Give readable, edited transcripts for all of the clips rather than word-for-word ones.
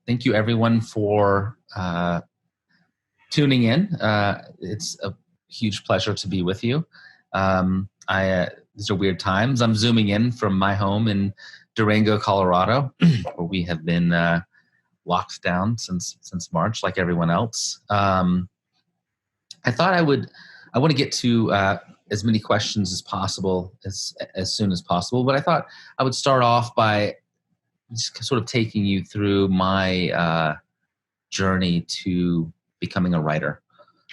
thank you everyone for tuning in. It's a huge pleasure to be with you. These are weird times. I'm zooming in from my home in Durango, Colorado, where we have been locked down since March, like everyone else. I thought I want to get to as many questions as possible as soon as possible, but I thought I would start off by just sort of taking you through my journey to becoming a writer.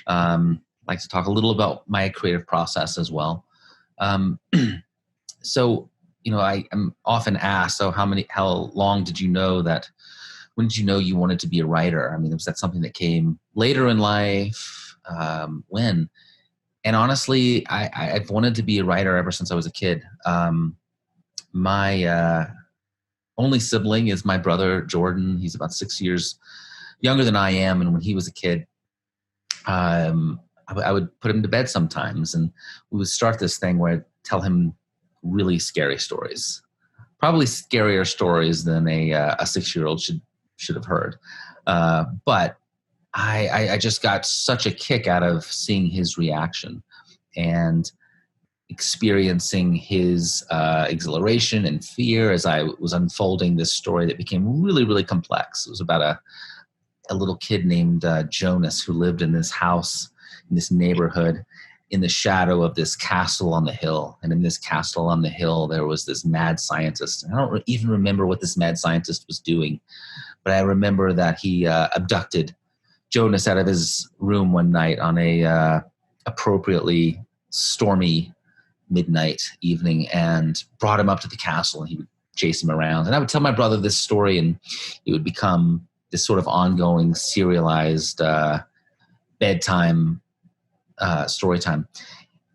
I'd like to talk a little about my creative process as well. So, I am often asked, so how long did you know when did you know you wanted to be a writer? I mean, was that something that came later in life? When? And honestly, I've wanted to be a writer ever since I was a kid. My only sibling is my brother, Jordan. He's about 6 years younger than I am. And when he was a kid, I would put him to bed sometimes, and we would start this thing where I'd tell him really scary stories, probably scarier stories than a 6-year-old should have heard. But I just got such a kick out of seeing his reaction and experiencing his exhilaration and fear as I was unfolding this story that became really, really complex. It was about a little kid named Jonas who lived in this house, in this neighborhood, in the shadow of this castle on the hill. And in this castle on the hill, there was this mad scientist. I don't even remember what this mad scientist was doing, but I remember that he abducted Jonas out of his room one night on a appropriately stormy midnight evening and brought him up to the castle, and he would chase him around. And I would tell my brother this story, and it would become this sort of ongoing serialized bedtime story time.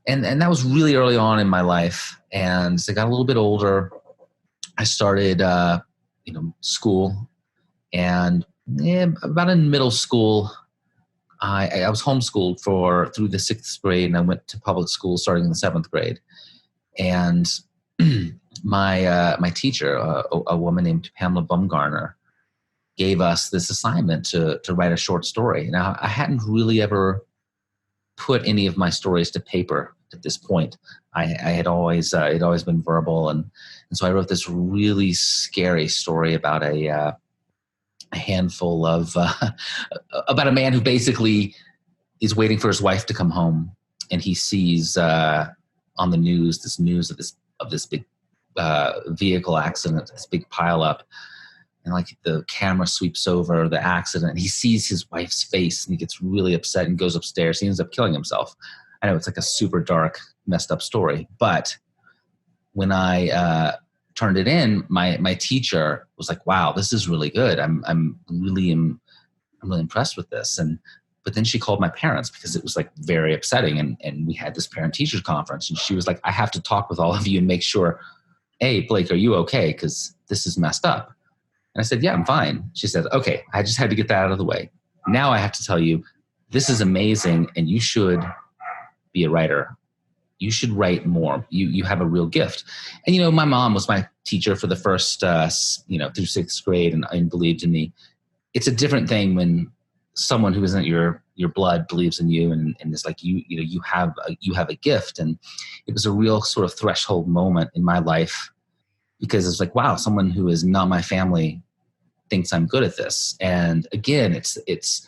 And that was really early on in my life. And as I got a little bit older, I started school. And about in middle school, I was homeschooled through the 6th grade, and I went to public school starting in the 7th grade. And my teacher, a woman named Pamela Bumgarner, gave us this assignment to write a short story. Now, I hadn't really ever put any of my stories to paper at this point. I had always been verbal, and so I wrote this really scary story about a handful of about a man who basically is waiting for his wife to come home, and he sees on the news of this big vehicle accident, this big pileup. And like the camera sweeps over the accident, and he sees his wife's face, and he gets really upset and goes upstairs. He ends up killing himself. I know it's like a super dark, messed up story. But when I turned it in, my teacher was like, "Wow, this is really good. I'm really impressed with this." But then she called my parents because it was like very upsetting, and we had this parent-teacher conference, and she was like, "I have to talk with all of you and make sure, hey, Blake, are you okay? Because this is messed up." And I said, "Yeah, I'm fine." She said, "Okay, I just had to get that out of the way. Now I have to tell you, this is amazing, and you should be a writer. You should write more. You have a real gift." And, my mom was my teacher for the first, through 6th grade and believed in me. It's a different thing when someone who isn't your blood believes in you and is like, you have a gift. And it was a real sort of threshold moment in my life, because it's like, wow, someone who is not my family thinks I'm good at this. And again, it's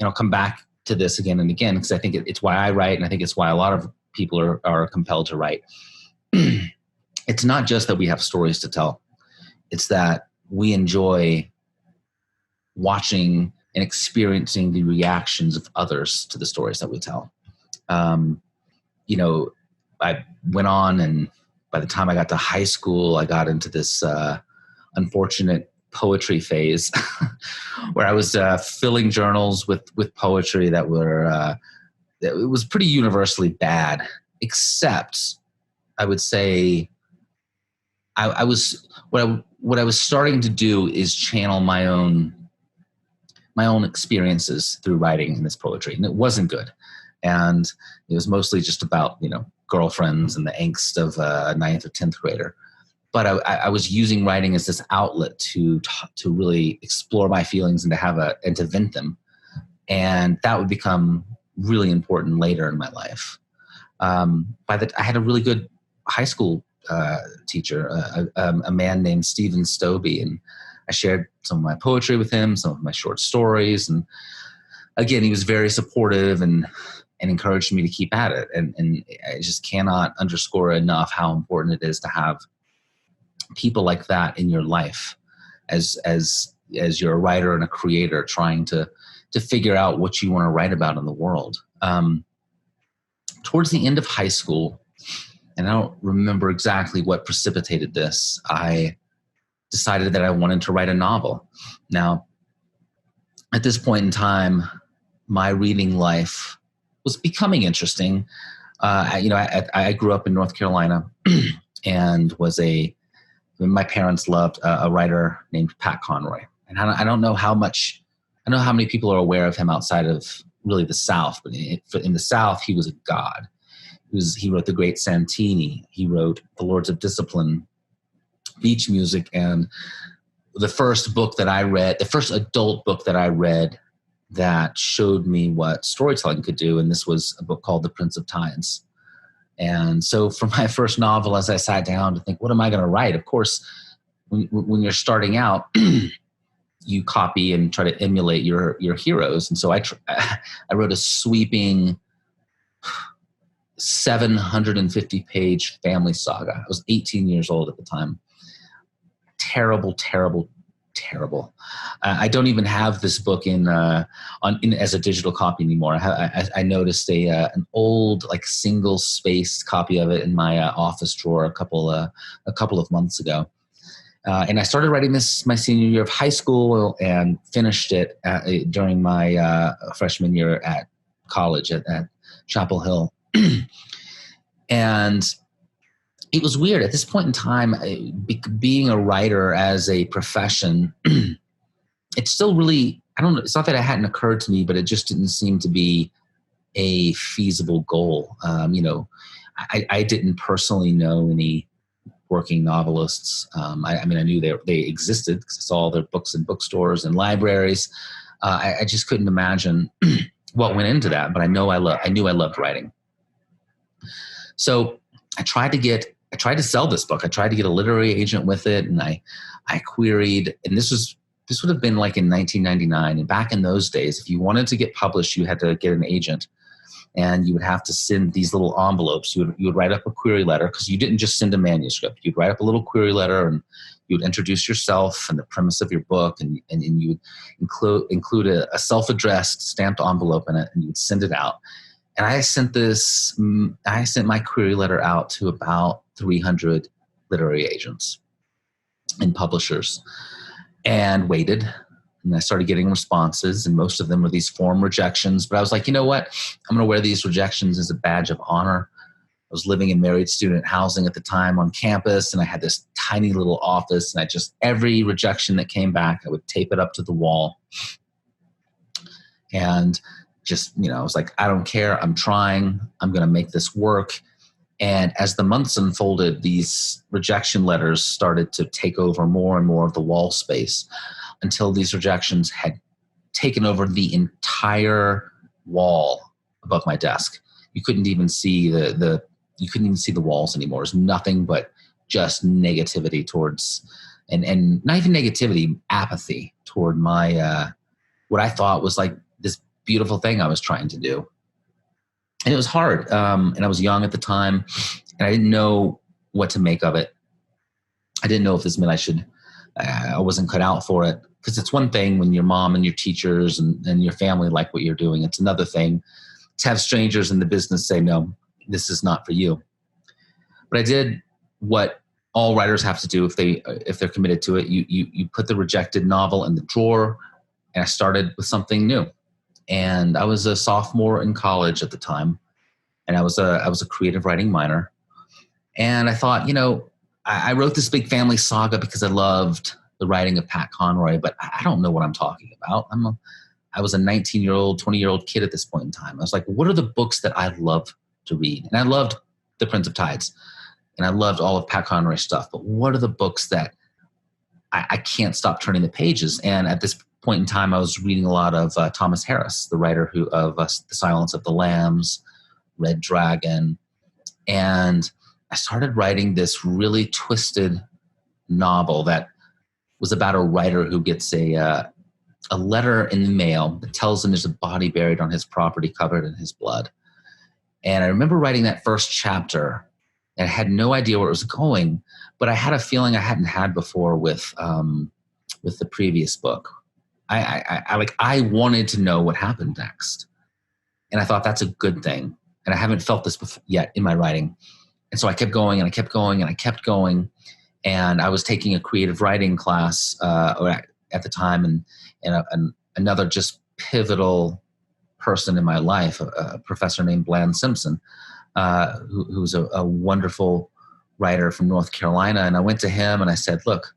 I'll come back to this again and again, because I think it's why I write, and I think it's why a lot of people are compelled to write. It's not just that we have stories to tell. It's that we enjoy watching and experiencing the reactions of others to the stories that we tell. I went on, and by the time I got to high school, I got into this unfortunate poetry phase where I was filling journals with poetry that were it was pretty universally bad, except I would say I was what I was starting to do is channel my own experiences through writing in this poetry, and it wasn't good. And it was mostly just about girlfriends and the angst of a 9th or 10th grader. but I was using writing as this outlet to really explore my feelings and to vent them. And that would become really important later in my life. I had a really good high school teacher, a man named Stephen Stobie, and I shared some of my poetry with him, some of my short stories, and again, he was very supportive and encouraged me to keep at it. And I just cannot underscore enough how important it is to have people like that in your life as you're a writer and a creator trying to figure out what you want to write about in the world. Towards the end of high school, and I don't remember exactly what precipitated this, I decided that I wanted to write a novel. Now, at this point in time, my reading life was becoming interesting. I grew up in North Carolina and my parents loved a writer named Pat Conroy. And I don't know how many people are aware of him outside of really the South, but in the South, he was a god. He wrote The Great Santini. He wrote The Lords of Discipline, Beach Music, and the first adult book that I read that showed me what storytelling could do, and this was a book called The Prince of Tides. And so for my first novel, as I sat down to think, what am I going to write? Of course, when you're starting out, you copy and try to emulate your heroes. And so I wrote a sweeping 750-page family saga. I was 18 years old at the time. Terrible, terrible, terrible. I don't even have this book as a digital copy anymore. I noticed an old single spaced copy of it in my office drawer a couple of months ago. And I started writing this my senior year of high school and finished it during my freshman year at college at Chapel Hill. And it was weird. At this point in time, being a writer as a profession, it's still really, I don't know, it's not that it hadn't occurred to me, but it just didn't seem to be a feasible goal. I didn't personally know any working novelists. I knew they existed because I saw their books in bookstores and libraries. I just couldn't imagine what went into that, but I knew I loved writing. So I tried to sell this book. I tried to get a literary agent with it, and I queried, and this would have been like in 1999. And back in those days, if you wanted to get published, you had to get an agent, and you would have to send these little envelopes. You would write up a query letter, because you didn't just send a manuscript. You'd write up a little query letter, and you would introduce yourself and the premise of your book, and you would include a self-addressed stamped envelope in it, and you would send it out. And I sent my query letter out to about 300 literary agents and publishers, and waited. And I started getting responses, and most of them were these form rejections. But I was like, you know what? I'm going to wear these rejections as a badge of honor. I was living in married student housing at the time on campus, and I had this tiny little office, and every rejection that came back, I would tape it up to the wall. And just, I was like, I don't care. I'm trying. I'm going to make this work. And as the months unfolded, these rejection letters started to take over more and more of the wall space, until these rejections had taken over the entire wall above my desk. You couldn't even see the walls anymore. It was nothing but just negativity towards, and not even negativity, apathy toward my what I thought was like this beautiful thing I was trying to do. And it was hard. And I was young at the time, and I didn't know what to make of it. I didn't know if this meant I wasn't cut out for it. Because it's one thing when your mom and your teachers and your family like what you're doing. It's another thing to have strangers in the business say, no, this is not for you. But I did what all writers have to do if they're committed to it. You put the rejected novel in the drawer, and I started with something new. And I was a sophomore in college at the time, and I was a creative writing minor. And I thought, I wrote this big family saga because I loved the writing of Pat Conroy, but I don't know what I'm talking about. I was a 19-year-old, 20-year-old kid at this point in time. I was like, what are the books that I love to read? And I loved The Prince of Tides. and I loved all of Pat Conroy's stuff, but what are the books that I can't stop turning the pages? And at this point in time, I was reading a lot of Thomas Harris, the writer of The Silence of the Lambs, Red Dragon. And I started writing this really twisted novel that was about a writer who gets a letter in the mail that tells him there's a body buried on his property covered in his blood. And I remember writing that first chapter, and I had no idea where it was going, but I had a feeling I hadn't had before with the previous book. I wanted to know what happened next, and I thought that's a good thing. And I haven't felt this yet in my writing, and so I kept going and I kept going and I kept going. And I was taking a creative writing class at the time, and another just pivotal person in my life, a professor named Bland Simpson, who's a wonderful writer from North Carolina. And I went to him and I said, "Look,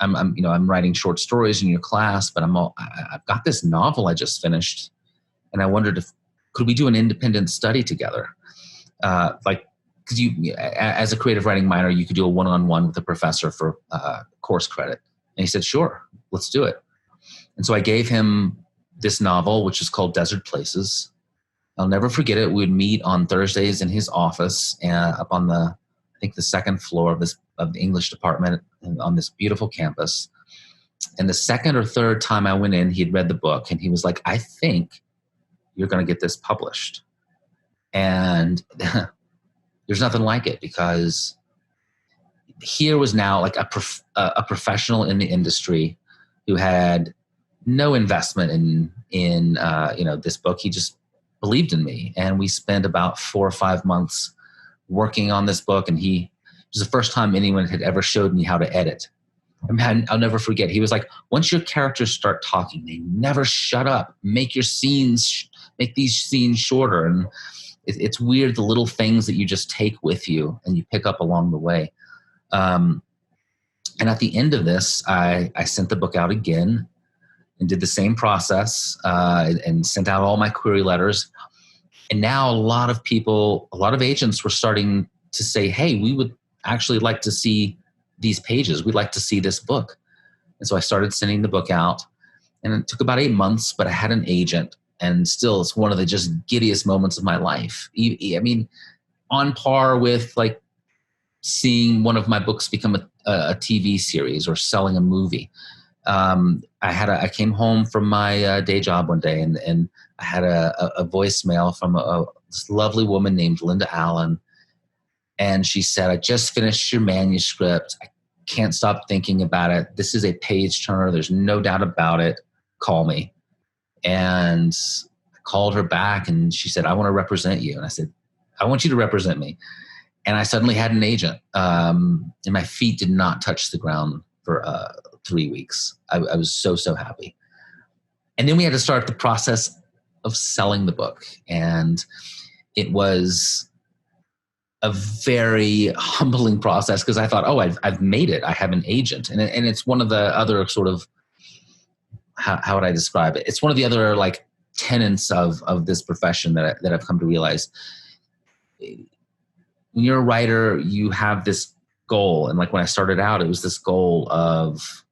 I'm writing short stories in your class, but I've got this novel I just finished, and I wondered could we do an independent study together, because you, as a creative writing minor, you could do a one-on-one with a professor for course credit." And he said, "Sure, let's do it." And so I gave him this novel, which is called Desert Places. I'll never forget it. We would meet on Thursdays in his office up on the second floor of the English department on this beautiful campus. And the second or third time I went in, he'd read the book and he was like, "I think you're going to get this published." And there's nothing like it, because here was now like a professional in the industry who had no investment in this book. He just believed in me, and we spent about 4 or 5 months working on this book. And it was the first time anyone had ever showed me how to edit. I mean, I'll never forget. He was like, "Once your characters start talking, they never shut up. Make these scenes shorter." And it's weird, the little things that you just take with you and you pick up along the way. And at the end of this, I sent the book out again and did the same process and sent out all my query letters. And now a lot of agents were starting to say, "Hey, we would actually like to see these pages. We'd like to see this book." And so I started sending the book out, and it took about 8 months, but I had an agent. And still, it's one of the just giddiest moments of my life. I mean, on par with like seeing one of my books become a TV series or selling a movie. I came home from my day job one day, and I had a voicemail from this lovely woman named Linda Allen. And she said, "I just finished your manuscript. I can't stop thinking about it. This is a page turner. There's no doubt about it. Call me." And I called her back, and she said, "I want to represent you." And I said, "I want you to represent me." And I suddenly had an agent, and my feet did not touch the ground for 3 weeks. I was so happy. And then we had to start the process of selling the book. And it was a very humbling process, because I thought, "Oh, I've made it. I have an agent." And it's one of the other sort of, how would I describe it? It's one of the other like tenets of this profession that I've come to realize. When you're a writer, you have this goal. And like when I started out, it was this goal of,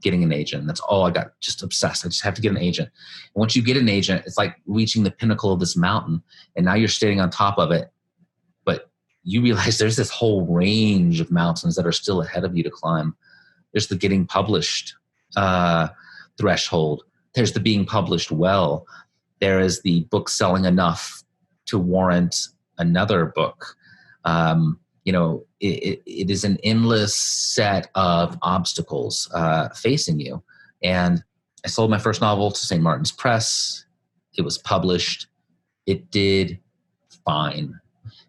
getting an agent. That's all I got, just obsessed. I just have to get an agent. And once you get an agent, it's like reaching the pinnacle of this mountain. And now you're standing on top of it. But you realize there's this whole range of mountains that are still ahead of you to climb. There's the getting published threshold. There's the being published well. There is the book selling enough to warrant another book. It is an endless set of obstacles facing you. And I sold my first novel to St. Martin's Press. It was published. It did fine.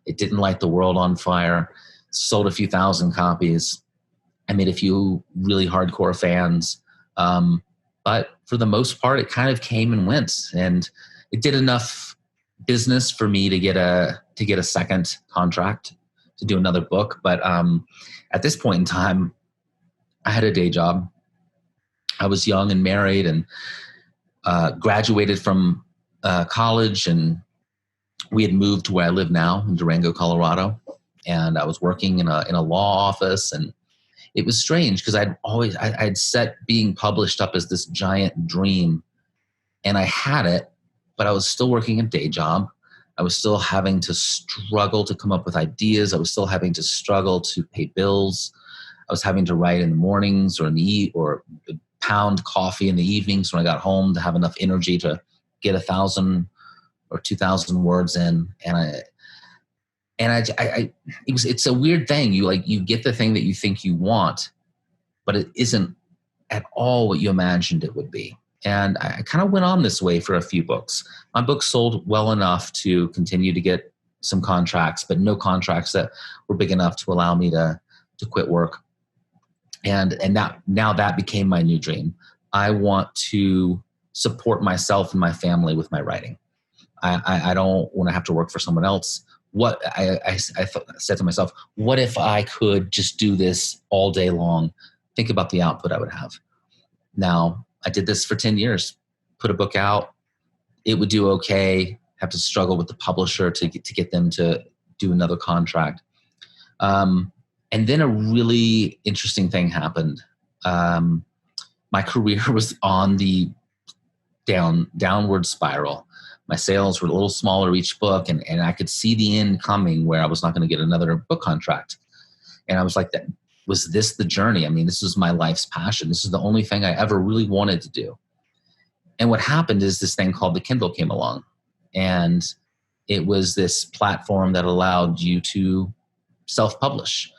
It didn't light the world on fire. Sold a few thousand copies. I made a few really hardcore fans. But for the most part, it kind of came and went. And it did enough business for me to get a second contract to do another book. But at this point in time, I had a day job. I was young and married, and graduated from college, and we had moved to where I live now in Durango, Colorado. and I was working in a law office, and it was strange because I'd set being published up as this giant dream, and I had it, but I was still working a day job. I was still having to struggle to come up with ideas. I was still having to struggle to pay bills. I was having to write in the mornings or pound coffee in the evenings when I got home to have enough energy to get 1,000 or 2,000 words in. It's a weird thing. You get the thing that you think you want, but it isn't at all what you imagined it would be. And I kind of went on this way for a few books. My books sold well enough to continue to get some contracts, but no contracts that were big enough to allow me to quit work. And now that became my new dream. I want to support myself and my family with my writing. I don't want to have to work for someone else. I said to myself, what if I could just do this all day long? Think about the output I would have. Now, I did this for 10 years, put a book out. It would do okay, have to struggle with the publisher to get them to do another contract. And then a really interesting thing happened. My career was on the downward spiral. My sales were a little smaller each book, and I could see the end coming where I was not going to get another book contract. And I was like, was this the journey? I mean, this is my life's passion. This is the only thing I ever really wanted to do. And what happened is this thing called the Kindle came along. And it was this platform that allowed you to self-publish.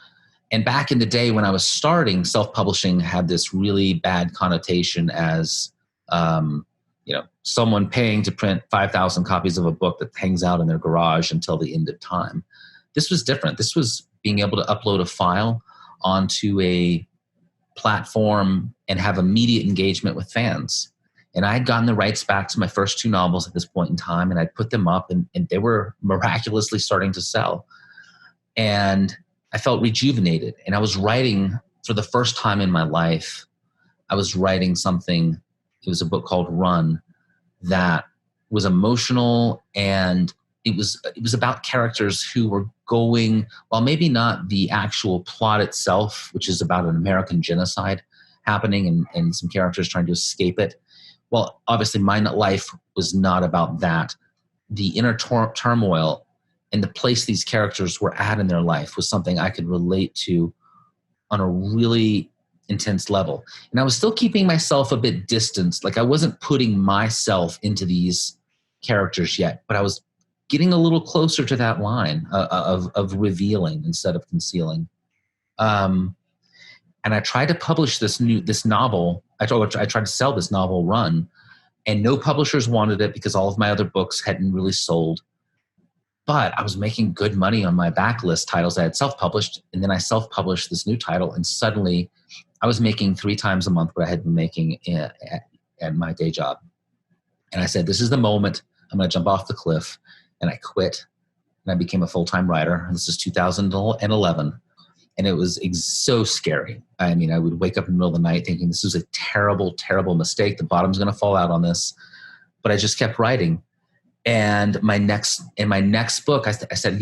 And back in the day when I was starting, self-publishing had this really bad connotation as someone paying to print 5,000 copies of a book that hangs out in their garage until the end of time. This was different. This was being able to upload a file onto a platform and have immediate engagement with fans. And I had gotten the rights back to my first 2 novels at this point in time, and I'd put them up, and they were miraculously starting to sell. And I felt rejuvenated. And I was writing, for the first time in my life, I was writing something. It was a book called Run that was emotional, and it was about characters who were going, well, maybe not the actual plot itself, which is about an American genocide happening and some characters trying to escape it. Well, obviously my life was not about that. The inner turmoil and the place these characters were at in their life was something I could relate to on a really intense level. And I was still keeping myself a bit distanced. Like I wasn't putting myself into these characters yet, but I was getting a little closer to that line of revealing instead of concealing. And I tried to publish this novel. I tried to sell this novel, Run, and no publishers wanted it because all of my other books hadn't really sold. But I was making good money on my backlist titles I had self-published, and then I self-published this new title, and suddenly I was making 3 times a month what I had been making at my day job. And I said, this is the moment I'm going to jump off the cliff. And I quit, and I became a full-time writer. This is 2011. And it was so scary. I mean, I would wake up in the middle of the night thinking this is a terrible, terrible mistake. The bottom's going to fall out on this. But I just kept writing. And my next book, I said,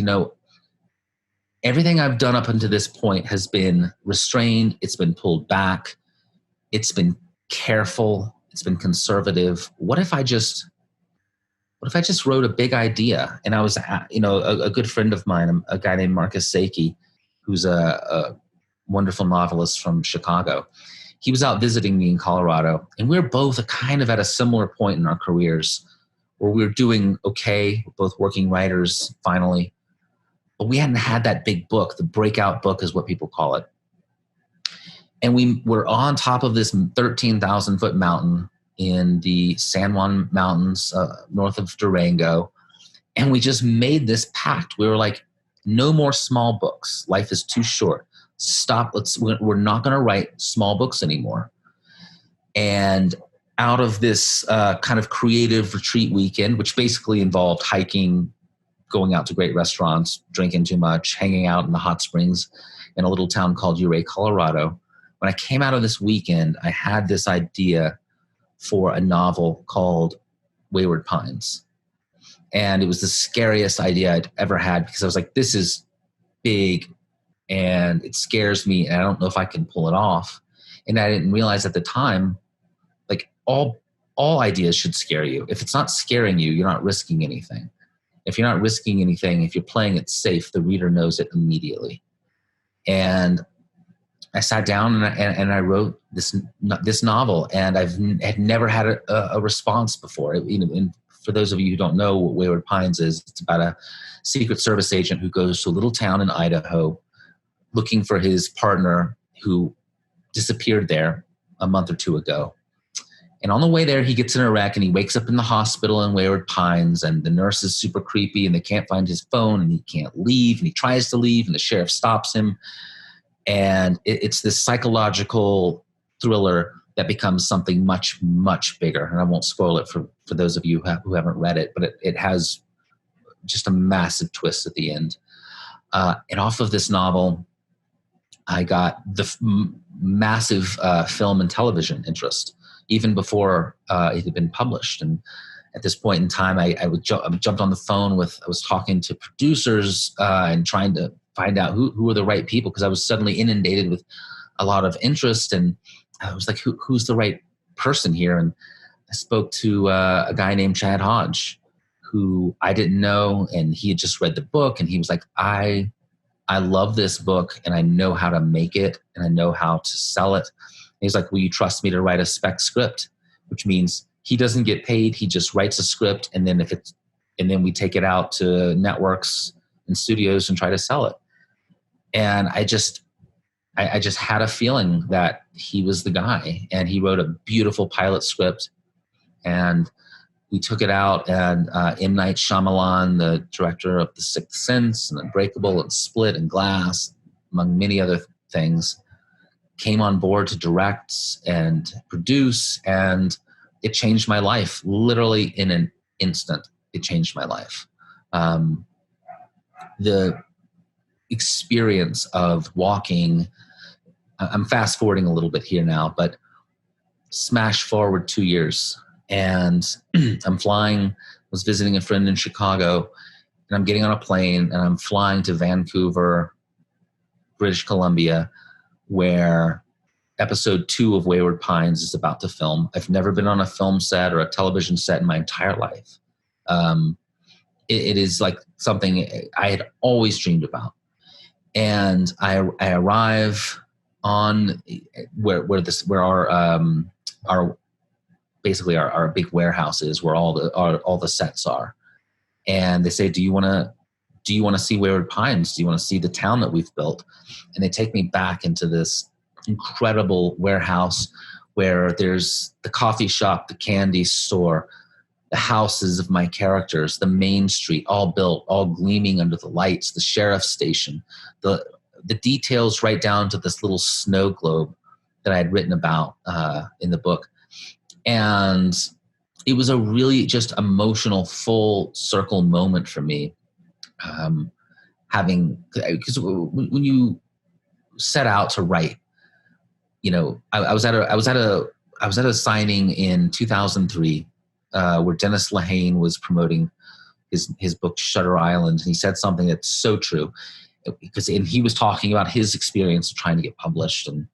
everything I've done up until this point has been restrained. It's been pulled back. It's been careful. It's been conservative. What if I just wrote a big idea? And I was, a good friend of mine, a guy named Marcus Saki, who's a wonderful novelist from Chicago. He was out visiting me in Colorado, and we were both kind of at a similar point in our careers where we were doing okay, both working writers finally, but we hadn't had that big book. The Breakout Book is what people call it. And we were on top of this 13,000-foot mountain in the San Juan Mountains, north of Durango. And we just made this pact. We were like, no more small books. Life is too short. Stop. We're not going to write small books anymore. And out of this kind of creative retreat weekend, which basically involved hiking, going out to great restaurants, drinking too much, hanging out in the hot springs in a little town called Ouray, Colorado. When I came out of this weekend, I had this idea for a novel called Wayward Pines. And it was the scariest idea I'd ever had because I was like, this is big and it scares me and I don't know if I can pull it off. And I didn't realize at the time, like all ideas should scare you. If it's not scaring you, you're not risking anything. If you're not risking anything, if you're playing it safe, the reader knows it immediately. And I sat down and I wrote this novel, and had never had a response before. And for those of you who don't know what Wayward Pines is, it's about a Secret Service agent who goes to a little town in Idaho looking for his partner who disappeared there a month or two ago. And on the way there, he gets in a wreck and he wakes up in the hospital in Wayward Pines, and the nurse is super creepy and they can't find his phone and he can't leave, and he tries to leave and the sheriff stops him. And it's this psychological thriller that becomes something much, much bigger. And I won't spoil it for those of you who haven't read it, but it has just a massive twist at the end. And off of this novel, I got the massive film and television interest, even before it had been published. And at this point in time, I jumped on the phone I was talking to producers and trying to find out who were the right people, because I was suddenly inundated with a lot of interest. And I was like, who's the right person here? And I spoke to a guy named Chad Hodge, who I didn't know, and he had just read the book, and he was like, I love this book, and I know how to make it, and I know how to sell it. And he's like, will you trust me to write a spec script? Which means he doesn't get paid. He just writes a script, and then then we take it out to networks and studios and try to sell it. And I just had a feeling that he was the guy, and he wrote a beautiful pilot script, and we took it out, and M. Night Shyamalan, the director of The Sixth Sense and Unbreakable and Split and Glass, among many other things, came on board to direct and produce, and it changed my life. Literally in an instant, it changed my life. The experience of walking, I'm fast forwarding a little bit here now, but smash forward 2 years, and I'm flying, was visiting a friend in Chicago, and I'm getting on a plane and I'm flying to Vancouver, British Columbia, where episode 2 of Wayward Pines is about to film. I've never been on a film set or a television set in my entire life. It is like something I had always dreamed about. And I arrive on where our basically our big warehouse is, where all the sets are. And they say, do you want to see Wayward Pines? Do you want to see the town that we've built? And they take me back into this incredible warehouse where there's the coffee shop, the candy store, the houses of my characters, the main street, all built, all gleaming under the lights, the sheriff's station, the details right down to this little snow globe that I had written about in the book. And it was a really just emotional, full circle moment for me. Because when you set out to write, I was at a signing in 2003 where Dennis Lehane was promoting his book Shutter Island, and he said something that's so true, and he was talking about his experience of trying to get published, and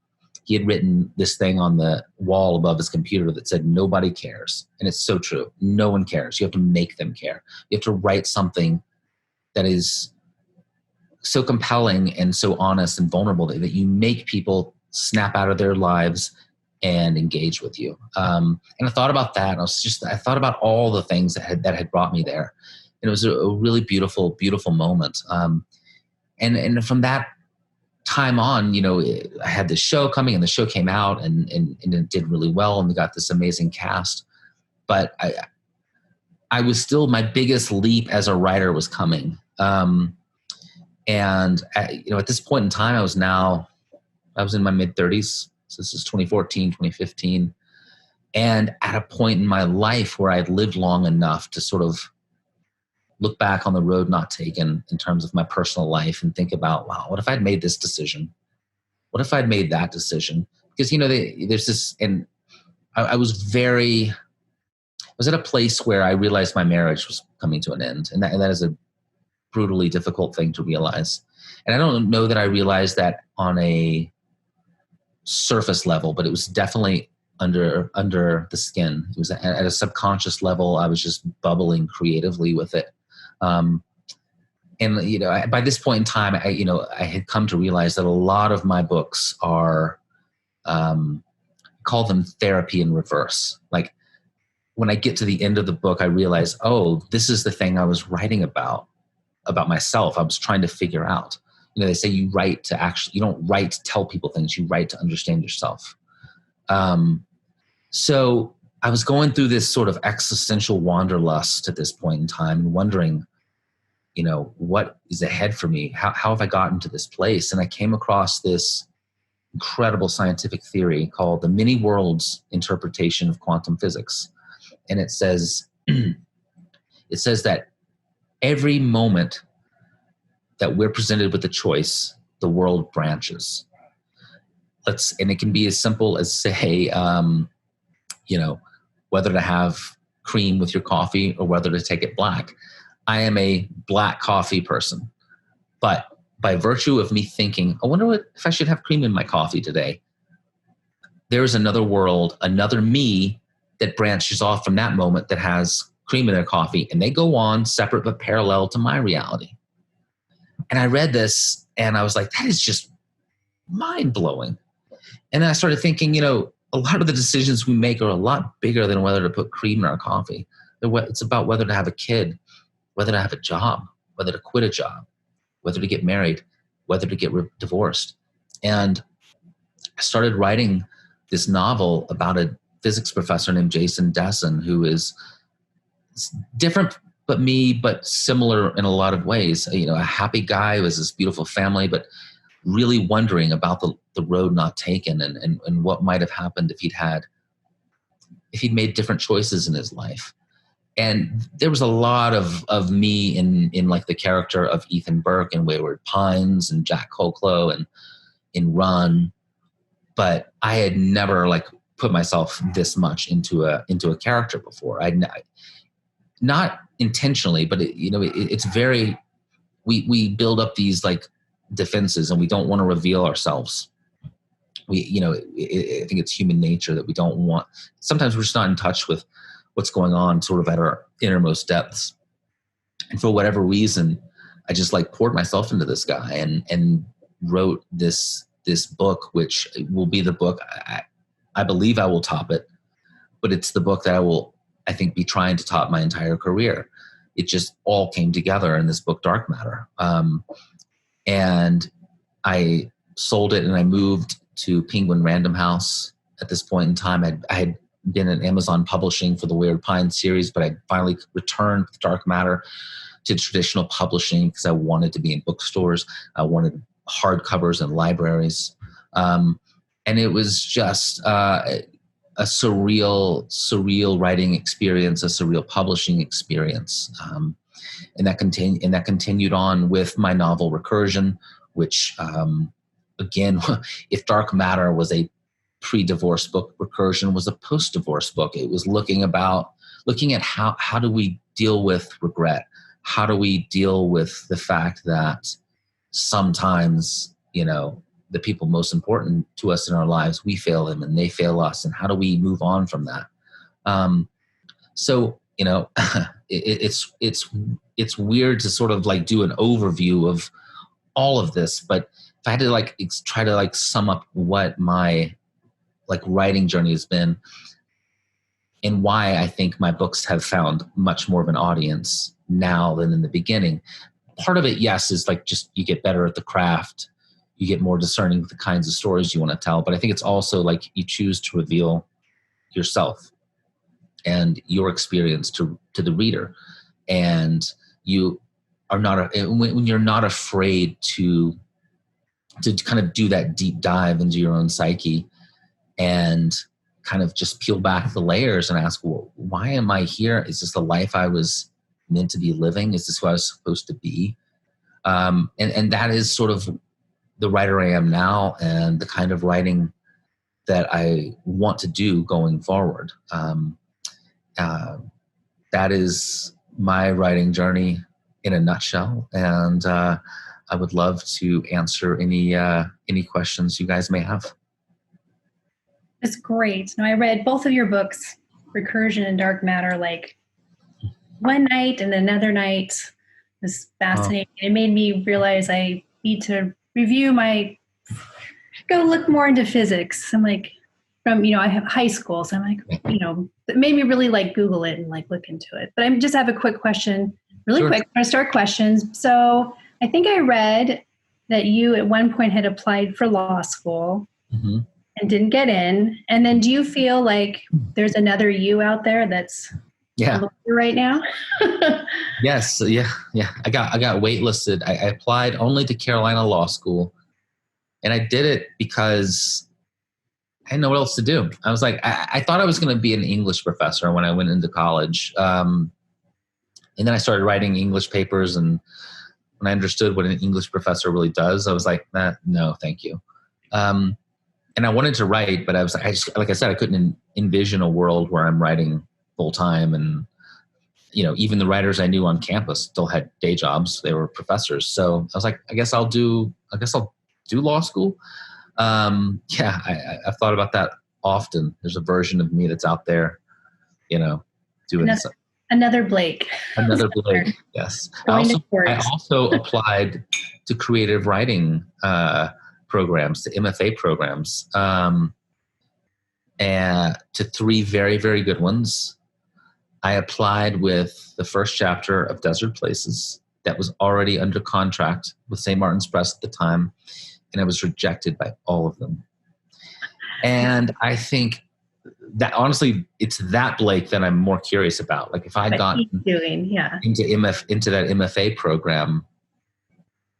he had written this thing on the wall above his computer that said, nobody cares. And it's so true. No one cares. You have to make them care. You have to write something that is so compelling and so honest and vulnerable that you make people snap out of their lives and engage with you. And I thought about that. And I thought about all the things that had brought me there. And it was a really beautiful, beautiful moment. And from that time on, I had this show coming, and the show came out and it did really well, and we got this amazing cast. But I was still, my biggest leap as a writer was coming. And at this point in time, I was in my mid 30s. So this is 2014, 2015. And at a point in my life where I'd lived long enough to sort of look back on the road not taken in terms of my personal life and think about, wow, what if I'd made this decision? What if I'd made that decision? Because, there's this, and I was at a place where I realized my marriage was coming to an end. And that is a brutally difficult thing to realize. And I don't know that I realized that on a surface level, but it was definitely under the skin. It was at a subconscious level. I was just bubbling creatively with it. And by this point in time, I had come to realize that a lot of my books are, call them therapy in reverse. Like when I get to the end of the book, I realize, oh, this is the thing I was writing about myself. I was trying to figure out. They say you don't write to tell people things, you write to understand yourself. So I was going through this sort of existential wanderlust at this point in time and wondering, what is ahead for me? How have I gotten to this place? And I came across this incredible scientific theory called the many worlds interpretation of quantum physics. And it says that every moment that we're presented with a choice, the world branches. And it can be as simple as, say, whether to have cream with your coffee or whether to take it black. I am a black coffee person, but by virtue of me thinking, I wonder if I should have cream in my coffee today, there's another world, another me that branches off from that moment that has cream in their coffee, and they go on separate but parallel to my reality. And I read this and I was like, that is just mind-blowing. And I started thinking, a lot of the decisions we make are a lot bigger than whether to put cream in our coffee. It's about whether to have a kid, whether to have a job, whether to quit a job, whether to get married, whether to get divorced. And I started writing this novel about a physics professor named Jason Dessen, who is different but similar in a lot of ways. A happy guy with this beautiful family, but really wondering about the road not taken and what might have happened if he'd made different choices in his life. And there was a lot of me in like the character of Ethan Burke in Wayward Pines and Jack Koklo and in Run, but I had never put myself this much into a character before. Not intentionally, but it's very, we build up these defenses and we don't want to reveal ourselves. I think it's human nature that we don't want. Sometimes we're just not in touch with what's going on sort of at our innermost depths. And for whatever reason, I just poured myself into this guy and wrote this book, which will be the book. I believe I will top it, but it's the book that I think be trying to top my entire career. It just all came together in this book, Dark Matter. And I sold it and I moved to Penguin Random House at this point in time. I had been at Amazon Publishing for the Wayward Pines series, but I finally returned with Dark Matter to traditional publishing because I wanted to be in bookstores. I wanted hardcovers and libraries. And it was just a surreal writing experience, a surreal publishing experience. And that continued on with my novel Recursion, which, again, if Dark Matter was a pre-divorce book, Recursion was a post-divorce book. It was looking at how do we deal with regret? How do we deal with the fact that sometimes, the people most important to us in our lives, we fail them and they fail us, and how do we move on from that? It's weird to sort of do an overview of all of this, but if I had to try to sum up what my writing journey has been and why I think my books have found much more of an audience now than in the beginning. Part of it, yes, is just you get better at the craft, you get more discerning with the kinds of stories you want to tell, but I think it's also you choose to reveal yourself and your experience to the reader, and you are not when you're not afraid to kind of do that deep dive into your own psyche and kind of just peel back the layers and ask, well, why am I here? Is this the life I was meant to be living? Is this who I was supposed to be? And that is sort of the writer I am now and the kind of writing that I want to do going forward. That is my writing journey in a nutshell. And I would love to answer any questions you guys may have. It's great. Now, I read both of your books, Recursion and Dark Matter, like one night and another night. It was fascinating. It made me realize I need to go look more into physics. I'm like, I have high school, so I'm like, it made me really like Google it and like look into it. But I just have a quick question, really quick. I'm going to start questions. So I think I read that you at one point had applied for law school. Mm-hmm. And didn't get in. And then do you feel like there's another you out there that's right now? Yes. Yeah. I got waitlisted. I applied only to Carolina Law School. And I did it because I had nowhere else to do. I was like, I thought I was going to be an English professor when I went into college. And then I started writing English papers. And when I understood what an English professor really does, I was like, no, thank you. And I wanted to write, but I just, like I said, I couldn't envision a world where I'm writing full time. And, even the writers I knew on campus still had day jobs. They were professors. So I was like, I guess I'll do law school. I've thought about that often. There's a version of me that's out there, doing another Blake. Another Blake. Yes. I also applied to creative writing, programs, to MFA programs, and to 3 very, very good ones. I applied with the first chapter of Desert Places that was already under contract with St. Martin's Press at the time, and I was rejected by all of them. And I think that honestly, it's that Blake that I'm more curious about. Like if I got into that MFA program,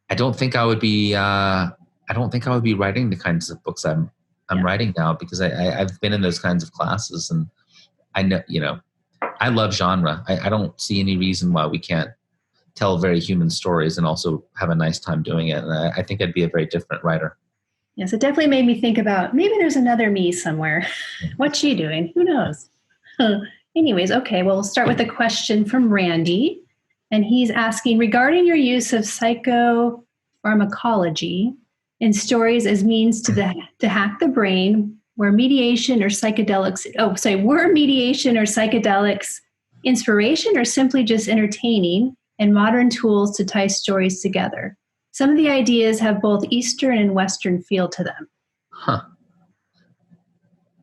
I don't think I would be writing the kinds of books I'm writing now, because I've been in those kinds of classes, and I know, I love genre. I don't see any reason why we can't tell very human stories and also have a nice time doing it. And I think I'd be a very different writer. Yes, it definitely made me think about maybe there's another me somewhere. What's she doing? Who knows? Anyways, okay, well, we'll start with a question from Randy. And he's asking, regarding your use of psychopharmacology in stories as means to hack the brain, were mediation or psychedelics inspiration or simply just entertaining and modern tools to tie stories together? Some of the ideas have both Eastern and Western feel to them. Huh.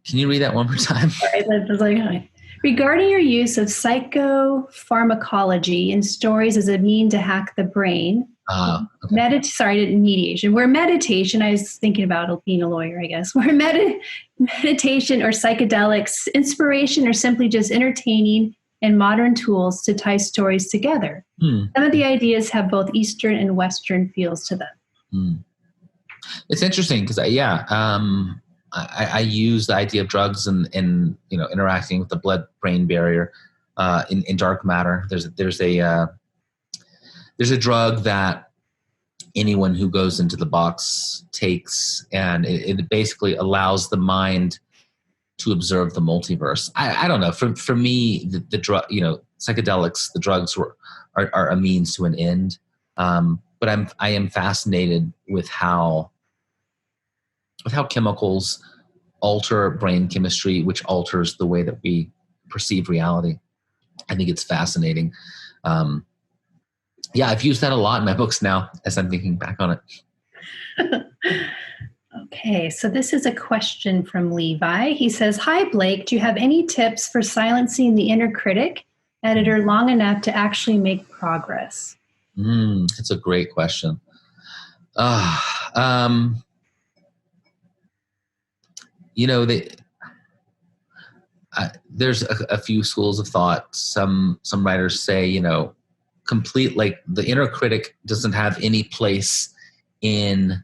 Can you read that one more time? Sorry, I was like, okay. Regarding your use of psychopharmacology in stories as a mean to hack the brain, mediation. Where meditation, I was thinking about being a lawyer, I guess. Where meditation or psychedelics, inspiration or simply just entertaining and modern tools to tie stories together. Some of the ideas have both Eastern and Western feels to them. It's interesting because I use the idea of drugs and interacting with the blood-brain barrier in Dark Matter. There's a drug that anyone who goes into the box takes, and it basically allows the mind to observe the multiverse. I don't know. For me, the drug, psychedelics, the drugs are a means to an end. But I am fascinated with how chemicals alter brain chemistry, which alters the way that we perceive reality. I think it's fascinating. I've used that a lot in my books now as I'm thinking back on it. Okay, so this is a question from Levi. He says, "Hi, Blake. Do you have any tips for silencing the inner critic editor long enough to actually make progress?" That's a great question. There's a few schools of thought. Some writers say, the inner critic doesn't have any place in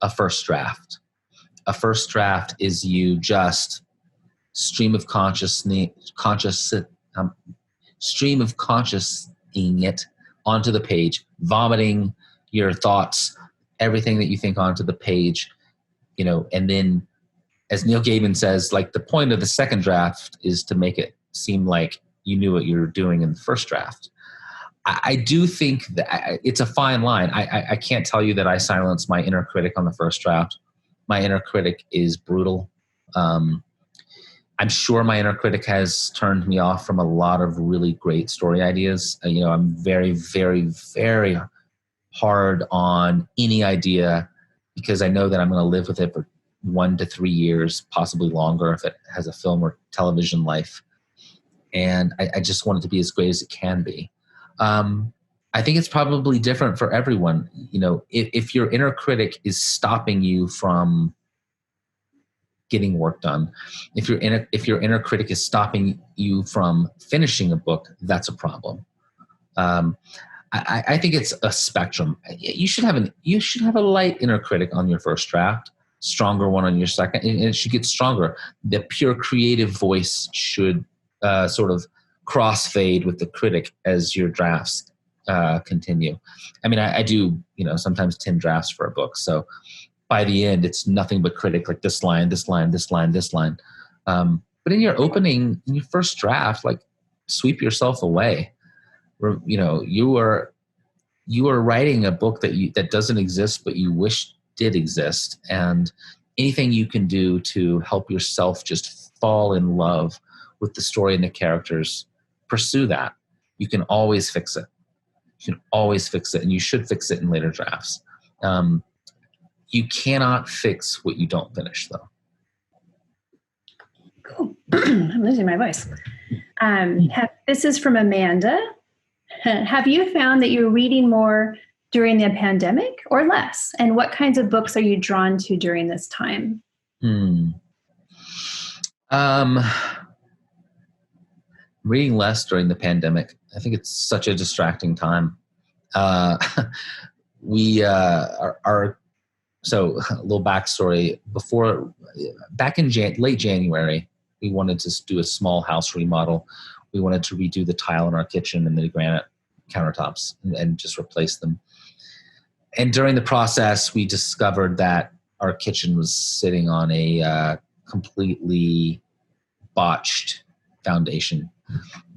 a first draft. A first draft is you just stream of consciousing it onto the page, vomiting your thoughts, everything that you think onto the page, and then, as Neil Gaiman says, like the point of the second draft is to make it seem like you knew what you were doing in the first draft. I do think that it's a fine line. I can't tell you that I silenced my inner critic on the first draft. My inner critic is brutal. I'm sure my inner critic has turned me off from a lot of really great story ideas. I'm very, very, very hard on any idea because I know that I'm going to live with it for 1 to 3 years, possibly longer if it has a film or television life. And I just want it to be as great as it can be. I think it's probably different for everyone. If your inner critic is stopping you from getting work done, if your inner critic is stopping you from finishing a book, that's a problem. I think it's a spectrum. You should have a light inner critic on your first draft, stronger one on your second, and it should get stronger. The pure creative voice should sort of crossfade with the critic as your drafts continue. I mean, I do sometimes 10 drafts for a book, so by the end it's nothing but critic, like this line, this line, this line, this line. But in your first draft, like, sweep yourself away. You are writing a book that doesn't exist, but you wish did exist. And anything you can do to help yourself just fall in love with the story and the characters, pursue that. You can always fix it. And you should fix it in later drafts. You cannot fix what you don't finish, though. Cool. I'm losing my voice. This is from Amanda. Have you found that you're reading more during the pandemic or less? And what kinds of books are you drawn to during this time? Reading less during the pandemic. I think it's such a distracting time. So a little backstory. Back in late January, we wanted to do a small house remodel. We wanted to redo the tile in our kitchen and the granite countertops and just replace them. And during the process, we discovered that our kitchen was sitting on a completely botched foundation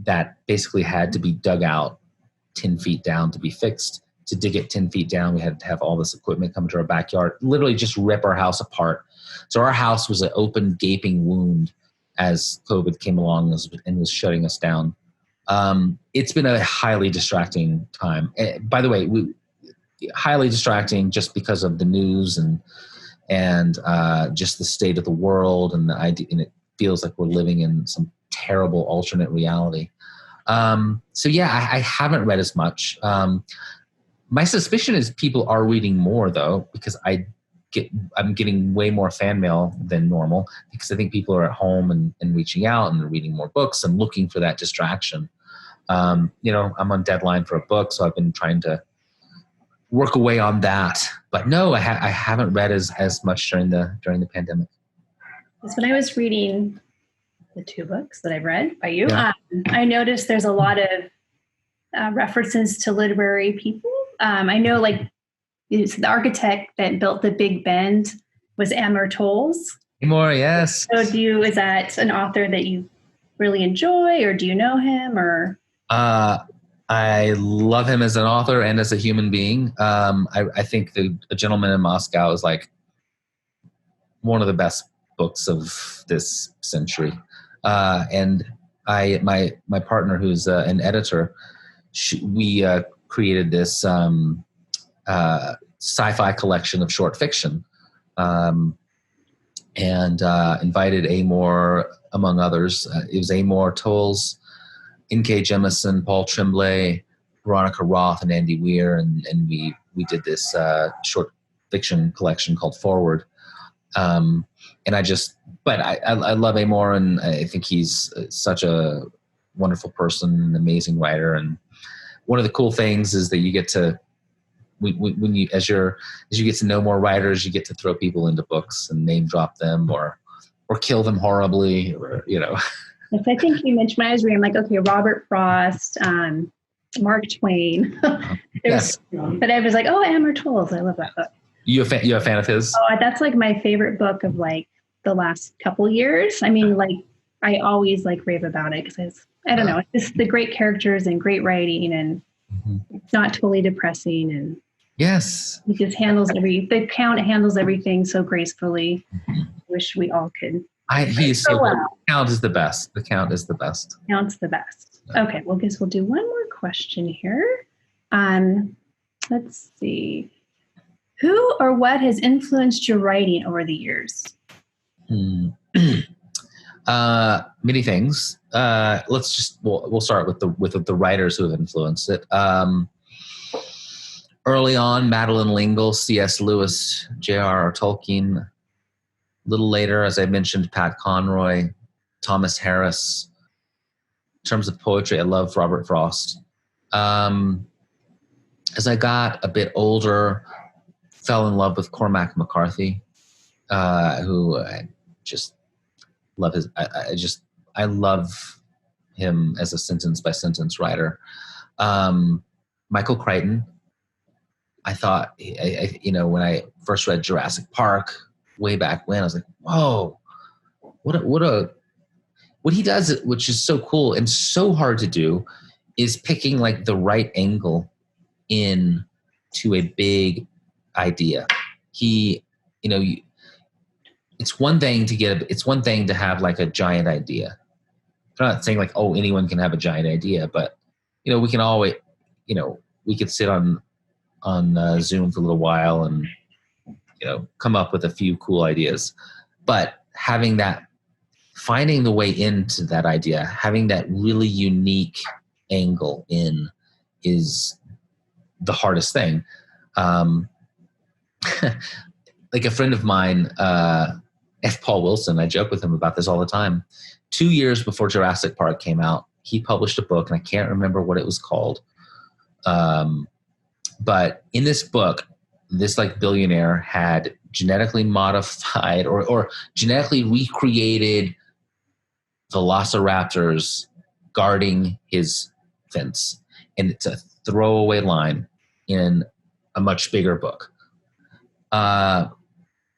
that basically had to be dug out 10 feet down to be fixed. To dig it 10 feet down, we had to have all this equipment come to our backyard, literally just rip our house apart. So our house was an open, gaping wound as COVID came along and was shutting us down. It's been a highly distracting time. By the way, highly distracting just because of the news and just the state of the world and the idea, and it feels like we're living in some terrible alternate reality. So yeah, I haven't read as much. My suspicion is people are reading more, though, because I'm getting way more fan mail than normal because I think people are at home and reaching out and reading more books and looking for that distraction. I'm on deadline for a book, so I've been trying to work away on that. But no, I haven't read as much during the pandemic. Because when I was reading the 2 books that I've read by you, yeah. I noticed there's a lot of references to literary people. I know, like, the architect that built the Big Ben was Amor Towles. Amor, yes. So is that an author that you really enjoy, or do you know him, or? I love him as an author and as a human being. I think A Gentleman in Moscow is like one of the best books of this century. And my partner, who's an editor, we created this sci-fi collection of short fiction, and invited Amor, among others. It was Amor Towles, N.K. Jemisin, Paul Tremblay, Veronica Roth, and Andy Weir, and we did this short fiction collection called Forward. And I love Amor, and I think he's such a wonderful person, an amazing writer. And one of the cool things is that you get to, when you as you get to know more writers, you get to throw people into books and name drop them or kill them horribly, or. Yes, I think you mentioned when I was reading, like, okay, Robert Frost, Mark Twain. Yes. But I was like, oh, Amor Towles. I love that book. You a fan of his? Oh, that's like my favorite book of like the last couple years. I mean, like, I always like rave about it because I don't know, it's just the great characters and great writing, and It's not totally depressing, and Yes. he just the Count handles everything so gracefully. Wish we all could. He's so good. The Count is the best. The Count is the best. Count's the best. Okay, well, guess we'll do one more question here. Let's see. Who or what has influenced your writing over the years? Many things. We'll start with the writers who have influenced it. Early on, Madeleine L'Engle, C.S. Lewis, J.R.R. Tolkien. A little later, as I mentioned, Pat Conroy, Thomas Harris. In terms of poetry, I love Robert Frost. As I got a bit older, fell in love with Cormac McCarthy, who I just love I love him as a sentence by sentence writer. Michael Crichton. I thought, when I first read Jurassic Park way back when, I was like, whoa, what he does, which is so cool and so hard to do, is picking like the right angle in to a big idea. It's one thing to have like a giant idea. I'm not saying like, oh, anyone can have a giant idea, but we can always, we could sit on Zoom for a little while and come up with a few cool ideas. But finding the way into that idea, having that really unique angle in, is the hardest thing. Like a friend of mine, F. Paul Wilson, I joke with him about this all the time. 2 years before Jurassic Park came out, he published a book, and I can't remember what it was called. But in this book, this like billionaire had genetically modified or genetically recreated velociraptors guarding his fence. And it's a throwaway line in a much bigger book. And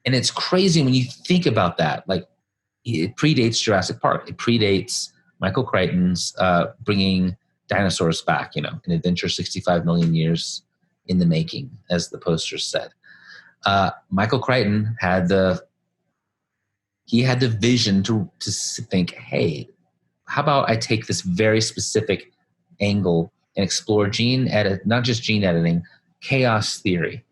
it's crazy when you think about that. Like, it predates Jurassic Park. It predates Michael Crichton's bringing dinosaurs back, an adventure 65 million years in the making, as the poster said. Michael Crichton had the vision to think, hey, how about I take this very specific angle and explore not just gene editing, chaos theory,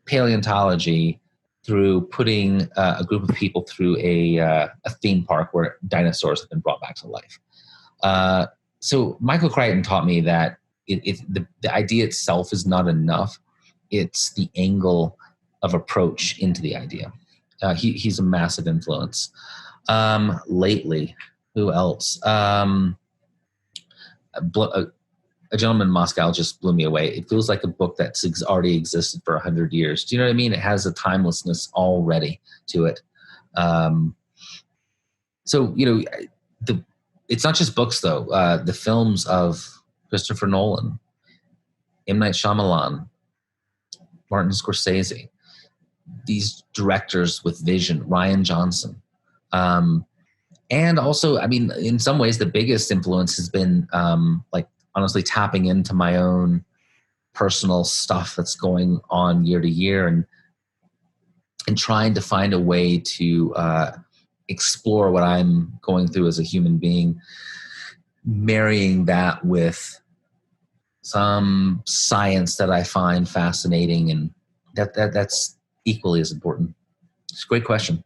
paleontology, through putting a group of people through a theme park where dinosaurs have been brought back to life. So Michael Crichton taught me that the idea itself is not enough. It's the angle of approach into the idea. He's a massive influence. Lately, who else? A Gentleman in Moscow just blew me away. It feels like a book that's already existed for 100 years. Do you know what I mean? It has a timelessness already to it. So, it's not just books, though. The films of Christopher Nolan, M. Night Shyamalan, Martin Scorsese, these directors with vision, Rian Johnson. And also, I mean, in some ways, the biggest influence has been honestly tapping into my own personal stuff that's going on year to year and trying to find a way to explore what I'm going through as a human being, marrying that with some science that I find fascinating, and that's equally as important. It's a great question.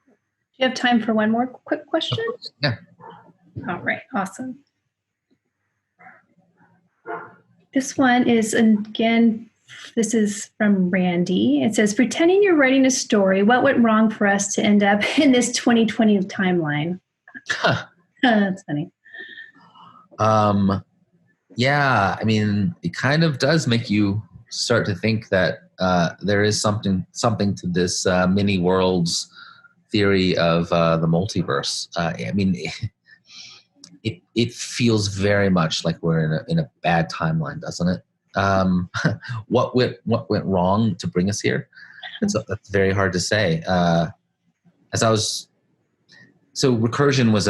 Do you have time for one more quick question? Yeah. All right, awesome. This one is, again, this is from Randy. It says, pretending you're writing a story, what went wrong for us to end up in this 2020 timeline? That's funny. Yeah, I mean, it kind of does make you start to think that there is something to this mini worlds theory of the multiverse. I mean, it feels very much like we're in a bad timeline, doesn't it? What went wrong to bring us here? That's very hard to say. So recursion was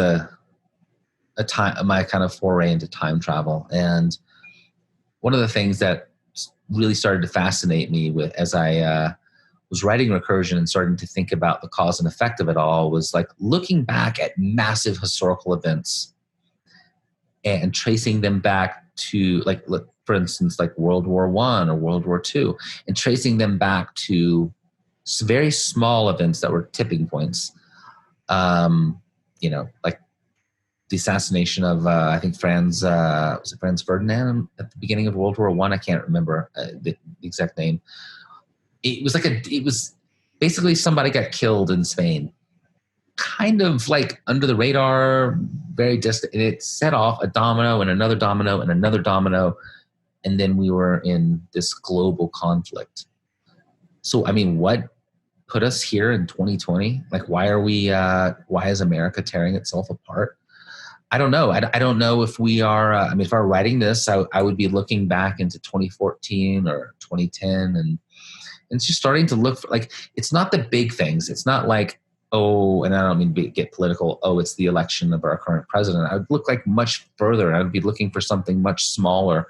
my kind of foray into time travel, and one of the things that really started to fascinate me with as I was writing recursion and starting to think about the cause and effect of it all was like looking back at massive historical events and tracing them back to, like, for instance, like World War I or World War II, and tracing them back to very small events that were tipping points. Like the assassination of, I think, Franz Ferdinand at the beginning of World War I. I can't remember the exact name. It was basically somebody got killed in Spain, kind of like under the radar, very distant. And it set off a domino and another domino and another domino. And then we were in this global conflict. So, I mean, what put us here in 2020? Like, why is America tearing itself apart? I don't know. I don't know if we are, if I were writing this, I would be looking back into 2014 or 2010 and it's just starting to look for, like, it's not the big things. It's not like, oh, and I don't mean to get political, oh, it's the election of our current president. I would look like much further. I would be looking for something much smaller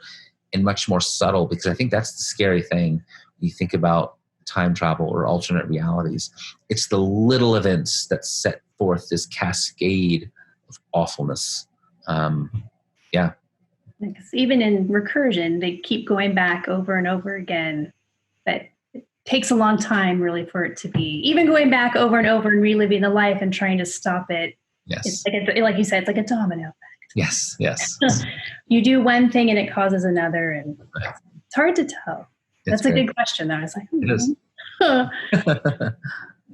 and much more subtle, because I think that's the scary thing when you think about time travel or alternate realities. It's the little events that set forth this cascade of awfulness. Yeah. Even in recursion, they keep going back over and over again. But takes a long time really for it to be, even going back over and over and reliving the life and trying to stop it. Yes. It's like you said, it's like a domino effect. Yes. You do one thing and it causes another, and it's hard to tell. That's a good question though. I was like, it is.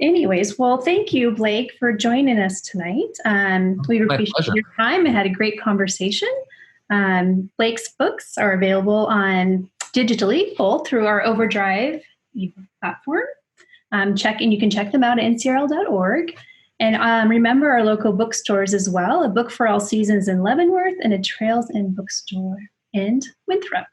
Anyways, well, thank you, Blake, for joining us tonight. We appreciate your time and had a great conversation. Blake's books are available on digitally, both through our Overdrive platform. You can check them out at ncrl.org. And remember our local bookstores as well, a Book for All Seasons in Leavenworth and a Trails Inn bookstore in Winthrop.